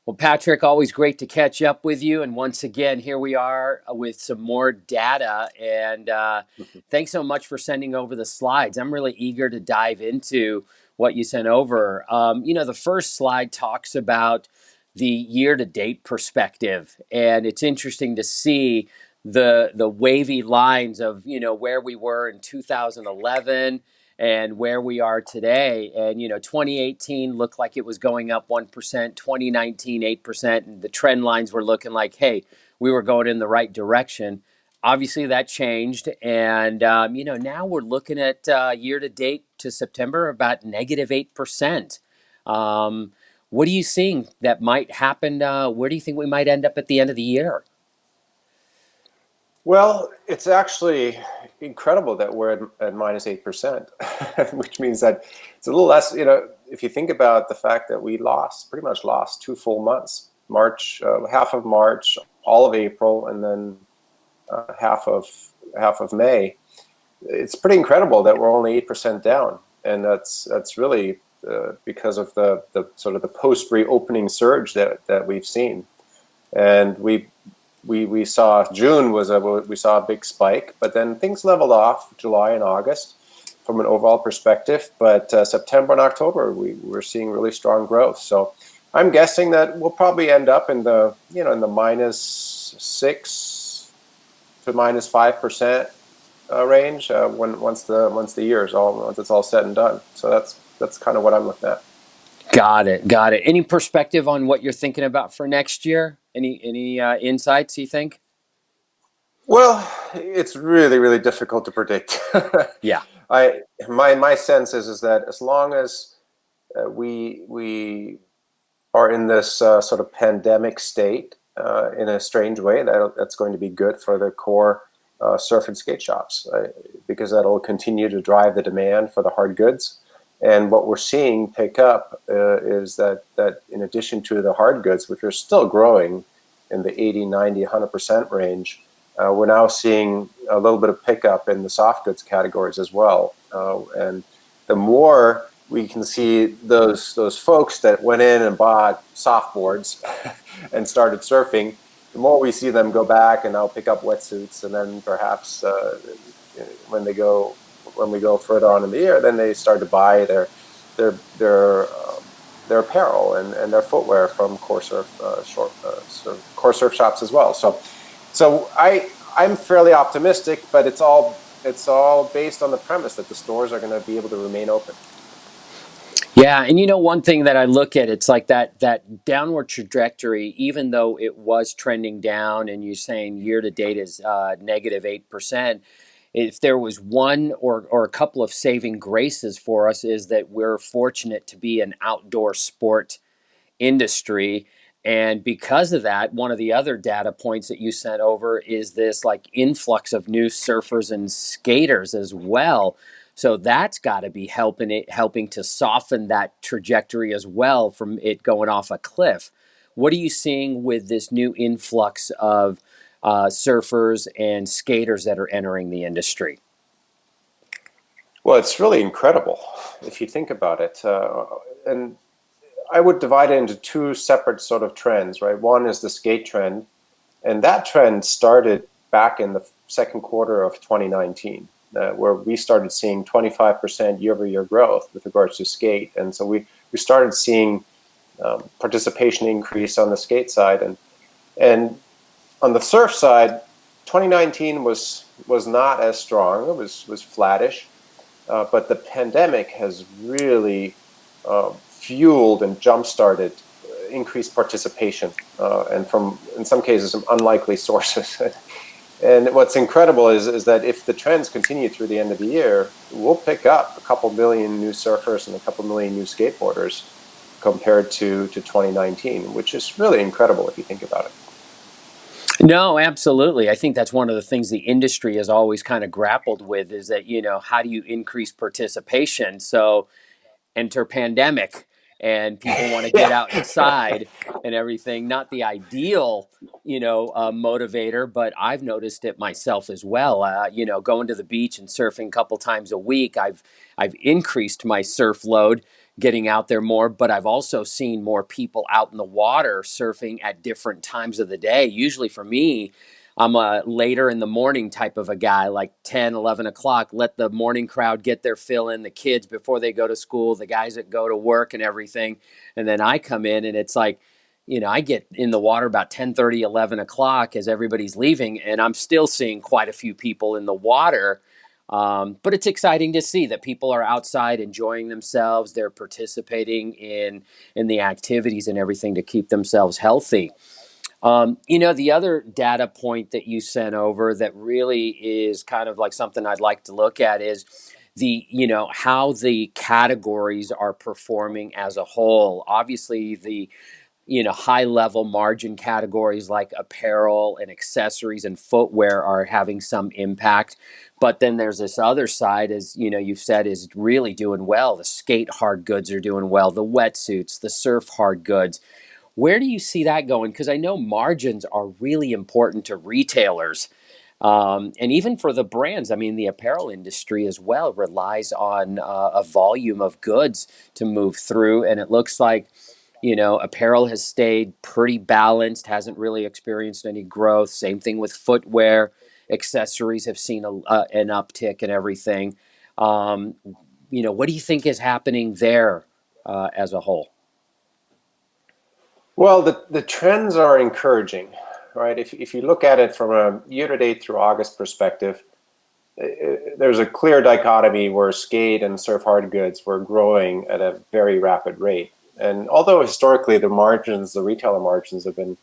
Well, Patrick, always great to catch up with you. And once again, here we are with some more data. And thanks so much for sending over the slides. I'm really eager to dive into what you sent over. The first slide talks about the year to date perspective. And it's interesting to see the wavy lines of, where we were in 2011 and where we are today. And, 2018 looked like it was going up 1%, 2019, 8%. And the trend lines were looking like, hey, we were going in the right direction. Obviously, that changed. And, now we're looking at year to date to September about negative 8%. What are you seeing that might happen? Where do you think we might end up at the end of the year? Well, it's actually incredible that we're at minus 8%, which means that it's a little less, if you think about the fact that we pretty much lost 2 full months, March, half of March, all of April, and then half of May. It's pretty incredible that we're only 8% down. And that's really because of the sort of the post-reopening surge that we've seen. And we saw we saw a big spike, but then things leveled off July and August from an overall perspective. But September and October, we're seeing really strong growth. So I'm guessing that we'll probably end up in the -6 to -5% range once it's all said and done. So that's kind of what I'm looking at. Got it. Got it. Any perspective on what you're thinking about for next year? Any insights you think? Well, it's really, really difficult to predict. Yeah. My sense is that as long as we are in this sort of pandemic state in a strange way, that's going to be good for the core surf and skate shops, because that'll continue to drive the demand for the hard goods. And what we're seeing pick up is that in addition to the hard goods, which are still growing in the 80, 90, 100% range, we're now seeing a little bit of pickup in the soft goods categories as well. And the more we can see those folks that went in and bought softboards and started surfing, the more we see them go back and now pick up wetsuits, and then perhaps when we go further on in the year, then they start to buy their apparel and their footwear from core surf shops as well. So I'm fairly optimistic, but it's all based on the premise that the stores are going to be able to remain open. Yeah, and one thing that I look at, it's like that downward trajectory, even though it was trending down, and you're saying year to date is negative 8%. If there was one or a couple of saving graces for us, is that we're fortunate to be an outdoor sport industry. And because of that, one of the other data points that you sent over is this like influx of new surfers and skaters as well. So that's got to be helping to soften that trajectory as well from it going off a cliff. What are you seeing with this new influx of surfers and skaters that are entering the industry? Well, it's really incredible if you think about it. And I would divide it into two separate sort of trends, right? One is the skate trend, and that trend started back in the second quarter of 2019, where we started seeing 25% year-over-year growth with regards to skate. And so we started seeing participation increase on the skate side. And on the surf side, 2019 was not as strong. It was flattish. But the pandemic has really fueled and jump-started increased participation, and from, in some cases, some unlikely sources. And what's incredible is that if the trends continue through the end of the year, we'll pick up a couple million new surfers and a couple million new skateboarders compared to 2019, which is really incredible if you think about it. No, absolutely. I think that's one of the things the industry has always kind of grappled with, is that, how do you increase participation? So enter pandemic, and people want to get Yeah. outside and everything. Not the ideal, motivator, but I've noticed it myself as well. Going to the beach and surfing a couple times a week, I've increased my surf load, getting out there more, but I've also seen more people out in the water surfing at different times of the day. Usually for me, I'm a later in the morning type of a guy, like 10, 11 o'clock. Let the morning crowd get their fill in, the kids before they go to school, the guys that go to work and everything. And then I come in and it's like, I get in the water about 10:30, 11 o'clock as everybody's leaving, and I'm still seeing quite a few people in the water. But it's exciting to see that people are outside enjoying themselves. They're participating in the activities and everything to keep themselves healthy. The other data point that you sent over that really is kind of like something I'd like to look at is how the categories are performing as a whole. Obviously, the high level margin categories like apparel and accessories and footwear are having some impact. But then there's this other side, as you've said, is really doing well. The skate hard goods are doing well, the wetsuits, the surf hard goods. Where do you see that going? Because I know margins are really important to retailers. And even for the brands, I mean, the apparel industry as well relies on a volume of goods to move through. And it looks like, apparel has stayed pretty balanced, hasn't really experienced any growth. Same thing with footwear. Accessories have seen an uptick and everything. What do you think is happening there as a whole? Well, the trends are encouraging, right? If you look at it from a year-to-date through August perspective, there's a clear dichotomy where skate and surf hard goods were growing at a very rapid rate. And although historically the retailer margins have been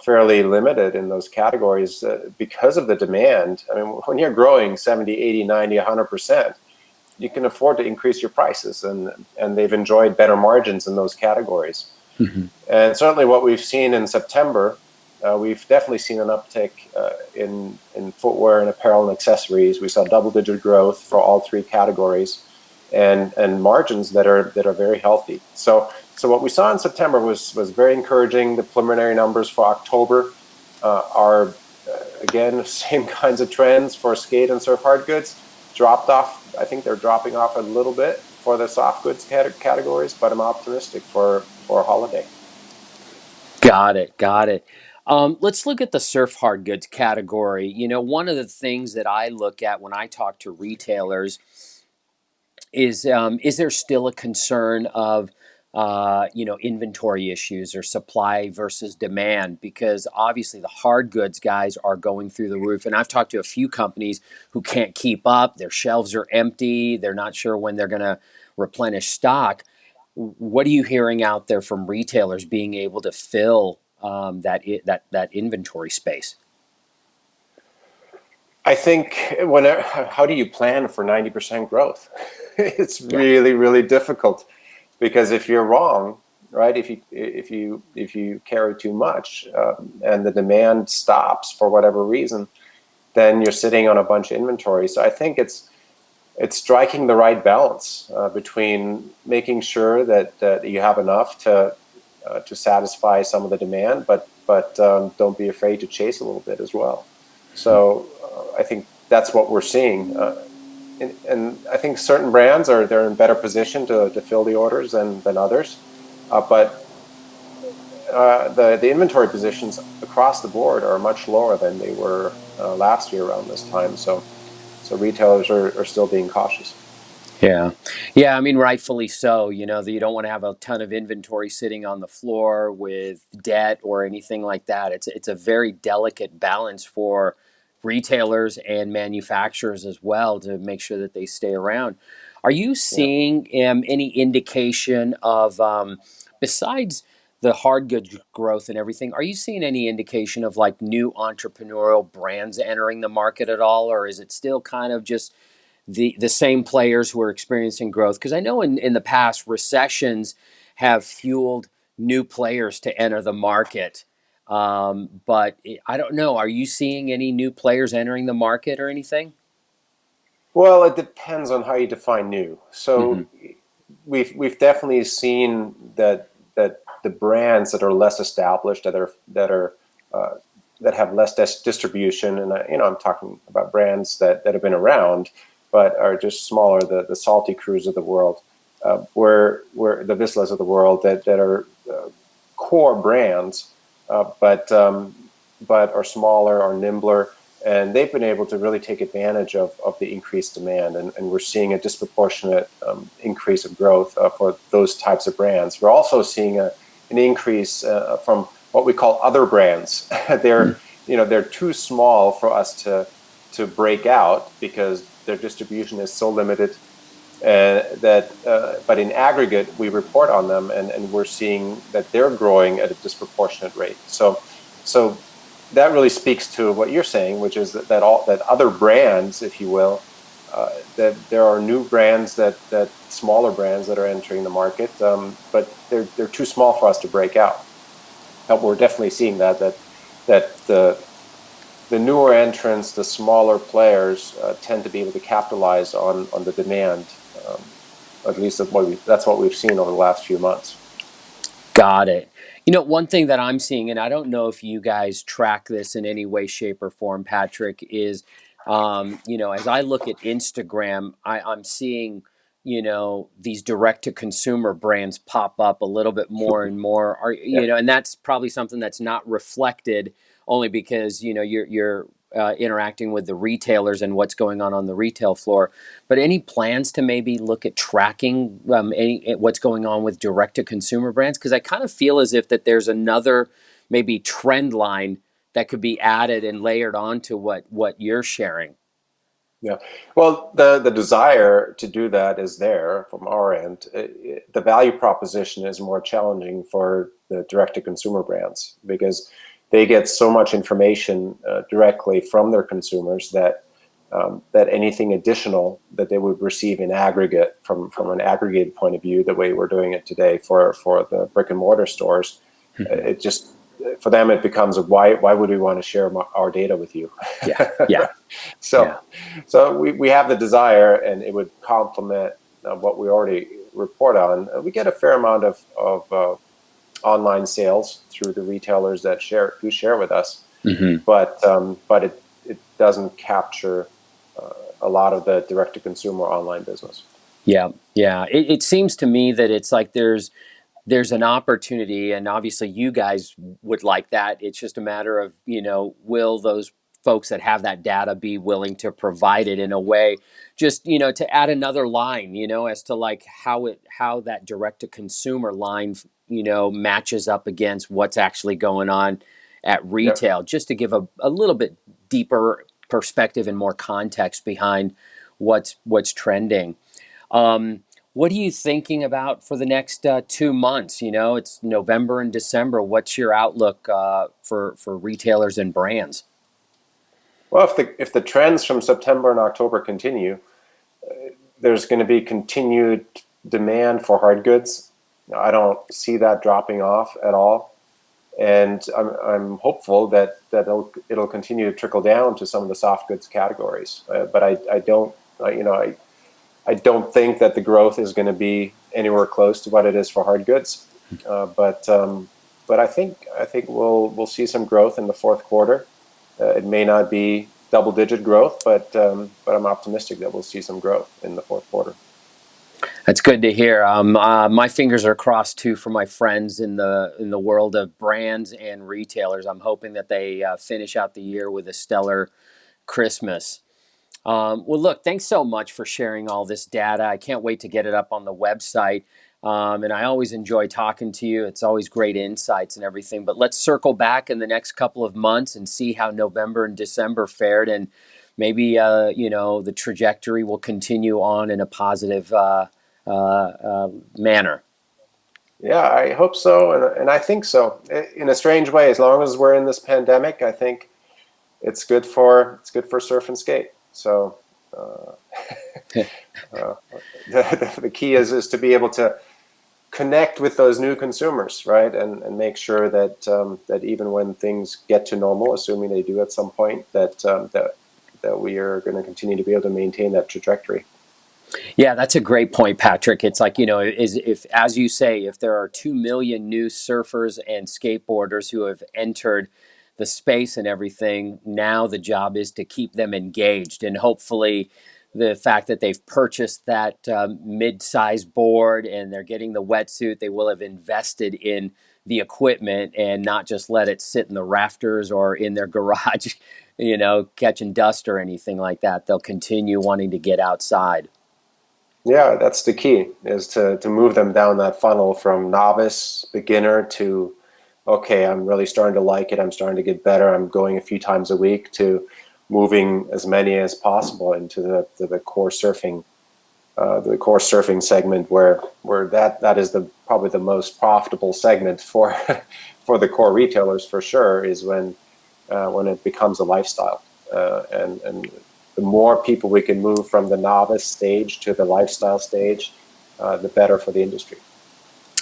fairly limited in those categories because of the demand. I mean, when you're growing 70, 80, 90, 100%, you can afford to increase your prices, and they've enjoyed better margins in those categories. Mm-hmm. And certainly what we've seen in September, we've definitely seen an uptick in footwear and apparel and accessories. We saw double-digit growth for all three categories, and margins that are very healthy. So what we saw in September was very encouraging. The preliminary numbers for October are again same kinds of trends for skate and surf hard goods. Dropped off. I think they're dropping off a little bit for the soft goods categories, but I'm optimistic for holiday. Got it. Let's look at the surf hard goods category. One of the things that I look at when I talk to retailers is there still a concern of inventory issues or supply versus demand? Because obviously the hard goods guys are going through the roof, and I've talked to a few companies who can't keep up. Their shelves are empty. They're not sure when they're going to replenish stock. What are you hearing out there from retailers being able to fill that inventory space? I think how do you plan for 90% growth? It's really, really difficult, because if you're wrong, right? If you carry too much and the demand stops for whatever reason, then you're sitting on a bunch of inventory. So I think it's striking the right balance between making sure that you have enough to satisfy some of the demand, but don't be afraid to chase a little bit as well. So I think that's what we're seeing, and I think certain brands they're in better position to fill the orders than others, but the inventory positions across the board are much lower than they were last year around this time. So retailers are still being cautious. Yeah. I mean, rightfully so. You don't want to have a ton of inventory sitting on the floor with debt or anything like that. It's a very delicate balance for retailers and manufacturers as well to make sure that they stay around. Are you seeing any indication of, besides the hard goods growth and everything, are you seeing any indication of like new entrepreneurial brands entering the market at all? Or is it still kind of just the same players who are experiencing growth? Because I know in the past, recessions have fueled new players to enter the market. But I don't know. Are you seeing any new players entering the market or anything? Well, it depends on how you define new. So we've definitely seen that the brands that are less established, that have less distribution, and I'm talking about brands that have been around but are just smaller, the Salty Crews of the world. where the Vislas of the world that are core brands, but are smaller or nimbler, and they've been able to really take advantage of the increased demand, and we're seeing a disproportionate increase of growth for those types of brands. We're also seeing an increase from what we call other brands. they're too small for us to break out because their distribution is so limited. But in aggregate, we report on them, and we're seeing that they're growing at a disproportionate rate. So that really speaks to what you're saying, which is that other brands, if you will, that there are new brands, that smaller brands that are entering the market, but they're too small for us to break out. But we're definitely seeing that the newer entrants, the smaller players, tend to be able to capitalize on the demand. At least that's what we've seen over the last few months. Got it. One thing that I'm seeing, and I don't know if you guys track this in any way, shape, or form, Patrick, is, as I look at Instagram, I'm seeing, these direct to consumer brands pop up a little bit more and more. And that's probably something that's not reflected only because, you're interacting with the retailers and what's going on the retail floor. But any plans to maybe look at tracking what's going on with direct-to-consumer brands? Because I kind of feel as if that there's another maybe trend line that could be added and layered onto what you're sharing. Yeah, well, the desire to do that is there from our end. The value proposition is more challenging for the direct-to-consumer brands because they get so much information directly from their consumers that anything additional that they would receive in aggregate from an aggregated point of view, the way we're doing it today for the brick and mortar stores, it just, for them, it becomes why would we want to share our data with you? Yeah. So we have the desire, and it would complement what we already report on. We get a fair amount of online sales through the retailers that share with us, but it doesn't capture a lot of the direct to consumer online business. Yeah. It seems to me that it's like there's an opportunity, and obviously you guys would like that. It's just a matter of, will those folks that have that data be willing to provide it in a way, just, to add another line, as to like how that direct to consumer line, matches up against what's actually going on at retail, just to give a little bit deeper perspective and more context behind what's trending. What are you thinking about for the next 2 months? It's November and December. What's your outlook for retailers and brands? Well, if the trends from September and October continue, there's going to be continued demand for hard goods. I don't see that dropping off at all, and I'm hopeful that it'll continue to trickle down to some of the soft goods categories. But I don't, I don't think that the growth is going to be anywhere close to what it is for hard goods. But I think we'll see some growth in the fourth quarter. It may not be double-digit growth, but I'm optimistic that we'll see some growth in the fourth quarter. That's good to hear. My fingers are crossed too for my friends in the world of brands and retailers. I'm hoping that they finish out the year with a stellar Christmas. Well, look, thanks so much for sharing all this data. I can't wait to get it up on the website. And I always enjoy talking to you. It's always great insights and everything. But let's circle back in the next couple of months and see how November and December fared. And maybe, the trajectory will continue on in a positive manner. Yeah, I hope so. And I think so. In a strange way, as long as we're in this pandemic, I think it's good for surf and skate. So the key is to be able to connect with those new consumers, right, and make sure that that even when things get to normal, assuming they do at some point, that we are going to continue to be able to maintain that trajectory. Yeah, that's a great point, Patrick. It's like, if, as you say, if there are 2 million new surfers and skateboarders who have entered the space and everything, now the job is to keep them engaged, and hopefully the fact that they've purchased that mid-size board and they're getting the wetsuit, they will have invested in the equipment and not just let it sit in the rafters or in their garage, catching dust or anything like that. They'll continue wanting to get outside. Yeah, that's the key, is to move them down that funnel from novice, beginner to, okay, I'm really starting to like it. I'm starting to get better. I'm going a few times a week, to moving as many as possible into the core surfing, segment, where that is probably the most profitable segment for for the core retailers, for sure, is when it becomes a lifestyle, and the more people we can move from the novice stage to the lifestyle stage, the better for the industry.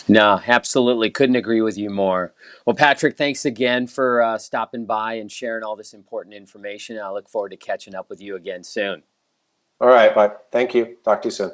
No, absolutely. Couldn't agree with you more. Well, Patrik, thanks again for stopping by and sharing all this important information. I look forward to catching up with you again soon. All right, bye. Thank you. Talk to you soon.